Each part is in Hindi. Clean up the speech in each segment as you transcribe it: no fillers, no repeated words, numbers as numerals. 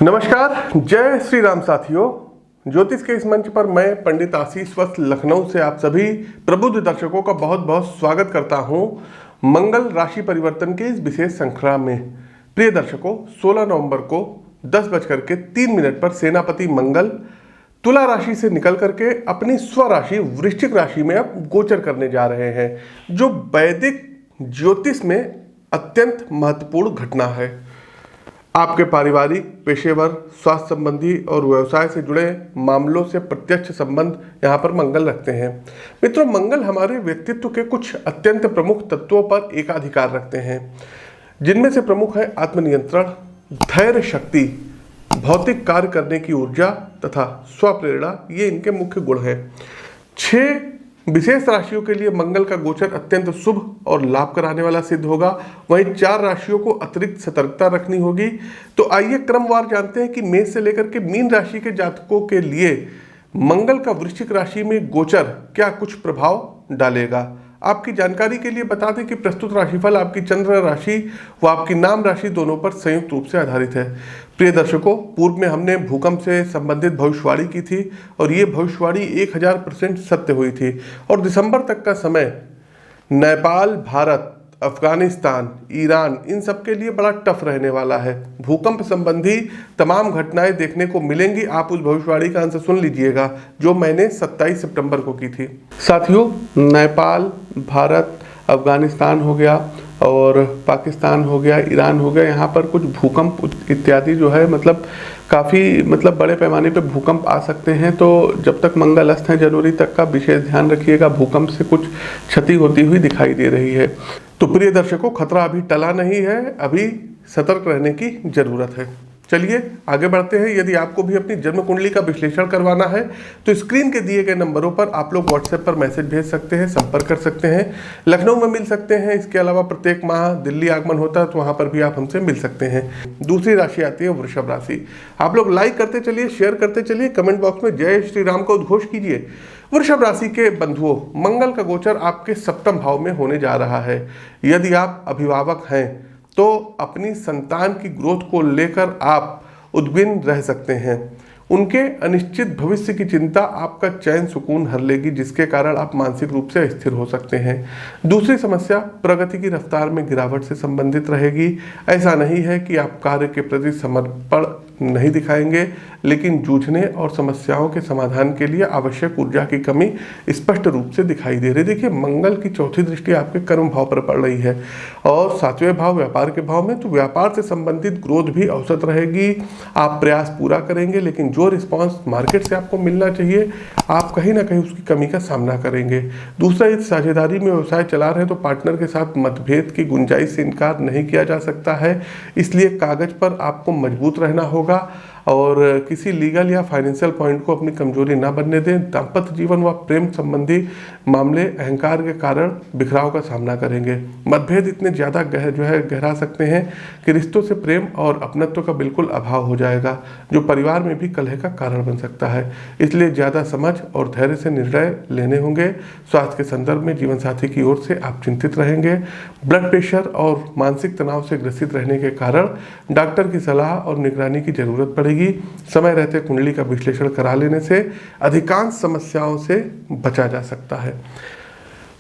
नमस्कार, जय श्री राम साथियों। ज्योतिष के इस मंच पर मैं पंडित आशीष वत्स लखनऊ से आप सभी प्रबुद्ध दर्शकों का बहुत बहुत स्वागत करता हूं मंगल राशि परिवर्तन के इस विशेष श्रृंखला में। प्रिय दर्शकों, 16 नवंबर को 10:03 पर सेनापति मंगल तुला राशि से निकल करके अपनी स्वराशि वृश्चिक राशि में अब गोचर करने जा रहे हैं, जो वैदिक ज्योतिष में अत्यंत महत्वपूर्ण घटना है। आपके पारिवारिक, पेशेवर, स्वास्थ्य संबंधी और व्यवसाय से जुड़े मामलों से प्रत्यक्ष संबंध यहाँ पर मंगल रखते हैं। मित्रों, मंगल हमारे व्यक्तित्व के कुछ अत्यंत प्रमुख तत्वों पर एकाधिकार रखते हैं, जिनमें से प्रमुख है आत्मनियंत्रण, धैर्य शक्ति, भौतिक कार्य करने की ऊर्जा तथा स्वप्रेरणा। ये इनके मुख्य गुण हैं। 6 विशेष राशियों के लिए मंगल का गोचर अत्यंत शुभ और लाभ कराने वाला सिद्ध होगा। वहीं 4 राशियों को अतिरिक्त सतर्कता रखनी होगी। तो आइए क्रमवार जानते हैं कि मेष से लेकर के मीन राशि के जातकों के लिए मंगल का वृश्चिक राशि में गोचर क्या कुछ प्रभाव डालेगा। आपकी जानकारी के लिए बता दें कि प्रस्तुत राशिफल आपकी चंद्र राशि व आपकी नाम राशि दोनों पर संयुक्त रूप से आधारित है। प्रिय दर्शकों, पूर्व में हमने भूकंप से संबंधित भविष्यवाणी की थी और ये भविष्यवाणी 1000% सत्य हुई थी। और दिसंबर तक का समय नेपाल, भारत, अफगानिस्तान, ईरान, इन सब के लिए बड़ा टफ रहने वाला है। भूकंप संबंधी तमाम घटनाएं देखने को मिलेंगी। आप उस भविष्यवाणी का अंश सुन लीजिएगा जो मैंने 27 सितंबर को की थी। साथियों, नेपाल, भारत, अफगानिस्तान हो गया और पाकिस्तान हो गया, ईरान हो गया, यहाँ पर कुछ भूकंप इत्यादि जो है काफ़ी बड़े पैमाने पे भूकंप आ सकते हैं। तो जब तक मंगल अस्त है जनवरी तक का विशेष ध्यान रखिएगा। भूकंप से कुछ क्षति होती हुई दिखाई दे रही है। तो प्रिय दर्शकों, खतरा अभी टला नहीं है, अभी सतर्क रहने की जरूरत है। चलिए आगे बढ़ते हैं। यदि आपको भी अपनी जन्म कुंडली का विश्लेषण करवाना है तो स्क्रीन के दिए गए नंबरों पर आप लोग व्हाट्सएप पर मैसेज भेज सकते हैं, संपर्क कर सकते हैं, लखनऊ में मिल सकते हैं। इसके अलावा प्रत्येक माह दिल्ली आगमन होता है तो वहाँ पर भी आप हमसे मिल सकते हैं। दूसरी राशि आती है वृषभ राशि। आप लोग लाइक करते चलिए, शेयर करते चलिए, कमेंट बॉक्स में जय श्री राम का उद्घोष कीजिए। वृषभ राशि के बंधुओं, मंगल का गोचर आपके सप्तम भाव में होने जा रहा है। यदि आप अभिभावक हैं तो अपनी संतान की ग्रोथ को लेकर आप उद्विग्न रह सकते हैं। उनके अनिश्चित भविष्य की चिंता आपका चैन सुकून हर लेगी, जिसके कारण आप मानसिक रूप से अस्थिर हो सकते हैं। दूसरी समस्या प्रगति की रफ्तार में गिरावट से संबंधित रहेगी। ऐसा नहीं है कि आप कार्य के प्रति समर्पण नहीं दिखाएंगे, लेकिन जूझने और समस्याओं के समाधान के लिए आवश्यक ऊर्जा की कमी स्पष्ट रूप से दिखाई दे रही है। देखिए, मंगल की चौथी दृष्टि आपके कर्म भाव पर पड़ रही है और 7वें भाव व्यापार के भाव में, तो व्यापार से संबंधित ग्रोथ भी औसत रहेगी। आप प्रयास पूरा करेंगे, लेकिन जो रिस्पांस मार्केट से आपको मिलना चाहिए आप कहीं ना कहीं उसकी कमी का सामना करेंगे। दूसरा, यदि साझेदारी में व्यवसाय चला रहे तो पार्टनर के साथ मतभेद की गुंजाइश से इनकार नहीं किया जा सकता है, इसलिए कागज पर आपको मजबूत रहना होगा और किसी लीगल या फाइनेंशियल पॉइंट को अपनी कमजोरी ना बनने दें। दाम्पत्य जीवन व प्रेम संबंधी मामले अहंकार के कारण बिखराव का सामना करेंगे। मतभेद इतने ज़्यादा गहरा सकते हैं कि रिश्तों से प्रेम और अपनत्व का बिल्कुल अभाव हो जाएगा, जो परिवार में भी कलह का कारण बन सकता है। इसलिए ज़्यादा समझ और धैर्य से निर्णय लेने होंगे। स्वास्थ्य के संदर्भ में जीवन साथी की ओर से आप चिंतित रहेंगे। ब्लड प्रेशर और मानसिक तनाव से ग्रसित रहने के कारण डॉक्टर की सलाह और निगरानी की जरूरत पड़ेगी। समय रहते कुंडली का विश्लेषण करा लेने से अधिकांश समस्याओं से बचा जा सकता है।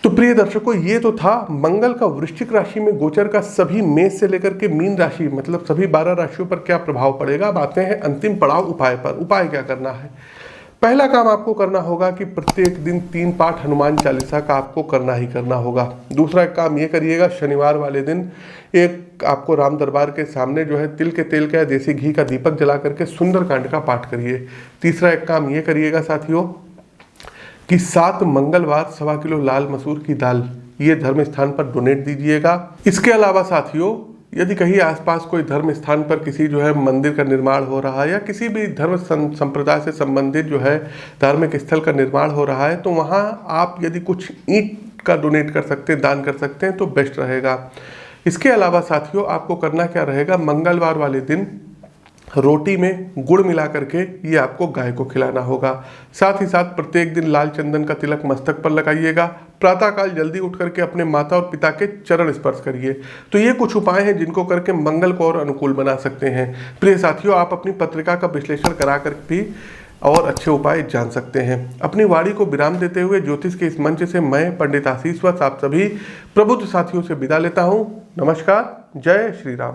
तो प्रिय दर्शकों, ये तो था मंगल का वृश्चिक राशि में गोचर का सभी मेष से लेकर के मीन राशि सभी 12 राशियों पर क्या प्रभाव पड़ेगा। अब आते हैं अंतिम पड़ाव उपाय पर। उपाय क्या करना है? पहला काम आपको करना होगा कि प्रत्येक दिन 3 पाठ हनुमान चालीसा का आपको करना ही करना होगा। दूसरा एक काम ये करिएगा, शनिवार वाले दिन एक आपको राम दरबार के सामने तिल के तेल का या देसी घी का दीपक जला करके सुंदरकांड का पाठ करिए। तीसरा एक काम ये करिएगा साथियों कि 7 मंगलवार 1.25 किलो लाल मसूर की दाल ये धर्म स्थान पर डोनेट दीजिएगा। इसके अलावा साथियों, यदि कहीं आसपास कोई धर्म स्थान पर किसी मंदिर का निर्माण हो रहा है या किसी भी धर्म संप्रदाय से संबंधित धार्मिक स्थल का निर्माण हो रहा है, तो वहाँ आप यदि कुछ ईंट का डोनेट कर सकते हैं, दान कर सकते हैं तो बेस्ट रहेगा। इसके अलावा साथियों, आपको करना क्या रहेगा, मंगलवार वाले दिन रोटी में गुड़ मिला करके ये आपको गाय को खिलाना होगा। साथ ही साथ प्रत्येक दिन लाल चंदन का तिलक मस्तक पर लगाइएगा। प्रातःकाल जल्दी उठ करके अपने माता और पिता के चरण स्पर्श करिए। तो ये कुछ उपाय हैं जिनको करके मंगल को और अनुकूल बना सकते हैं। प्रिय साथियों, आप अपनी पत्रिका का विश्लेषण करा कर भी और अच्छे उपाय जान सकते हैं। अपनी वाणी को विराम देते हुए ज्योतिष के इस मंच से मैं पंडित आशीष वत्स आप सभी प्रबुद्ध साथियों से विदा लेता हूँ। नमस्कार, जय श्री राम।